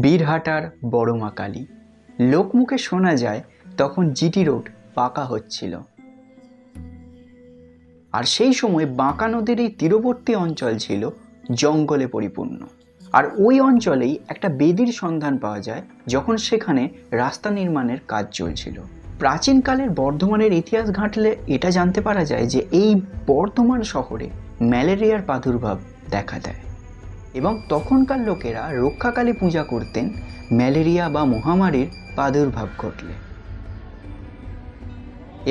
বীরহাটার বড় মা কালী। লোকমুখে শোনা যায় তখন জিটি রোড পাকা হচ্ছিল, আর সেই সময় বাঁকা নদীর এই তীরবর্তী অঞ্চল ছিল জঙ্গলে পরিপূর্ণ। আর ওই অঞ্চলেই একটা বেদির সন্ধান পাওয়া যায় যখন সেখানে রাস্তা নির্মাণের কাজ চলছিল। প্রাচীনকালের বর্ধমানের ইতিহাস ঘাঁটলে এটা জানতে পারা যায় যে এই বর্ধমান শহরে ম্যালেরিয়ার প্রাদুর্ভাব দেখা দেয় এবং তখনকার লোকেরা রক্ষাকালী পূজা করতেন ম্যালেরিয়া বা মহামারীর প্রাদুর্ভাব ঘটলে।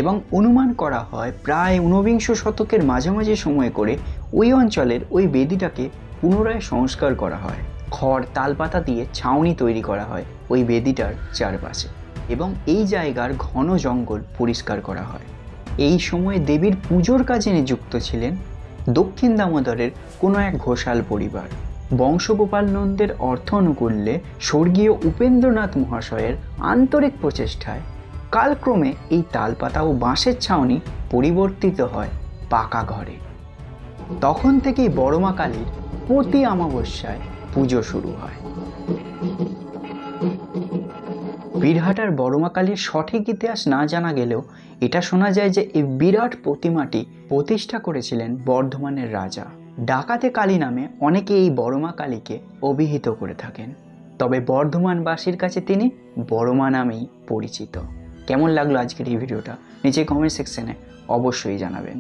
এবং অনুমান করা হয় প্রায় ঊনবিংশ শতকের মাঝামাঝি সময় করে ওই অঞ্চলের ওই বেদিটাকে পুনরায় সংস্কার করা হয়। খড় তালপাতা দিয়ে ছাউনি তৈরি করা হয় ওই বেদিটার চারপাশে এবং এই জায়গার ঘন জঙ্গল পরিষ্কার করা হয়। এই সময়ে দেবীর পুজোর কাজে নিযুক্ত ছিলেন দক্ষিণ দামোদরের কোনো এক ঘোষাল পরিবার। বংশগোপাল নন্দের অর্থ অনুকূল্যে স্বর্গীয় উপেন্দ্রনাথ মহাশয়ের আন্তরিক প্রচেষ্টায় কালক্রমে এই তালপাতা ও বাঁশের ছাউনি পরিবর্তিত হয় পাকা ঘরে। তখন থেকেই বড় মা কালীর প্রতি অমাবস্যায় পুজো শুরু হয়। বীরহাটার বড় মা কালীর সঠিক ইতিহাস না জানা গেলেও এটা শোনা যায় যে এই বিরাট প্রতিমাটি প্রতিষ্ঠা করেছিলেন বর্ধমানের রাজা। ডাকাতে কালী নামে অনেকে এই বড় মা কালীকে অভিহিত করে থাকেন, তবে বর্ধমানবাসীর কাছে তিনি বড় মা নামেই পরিচিত। কেমন লাগলো আজকের এই ভিডিওটা নিচে কমেন্ট সেকশনে অবশ্যই জানাবেন।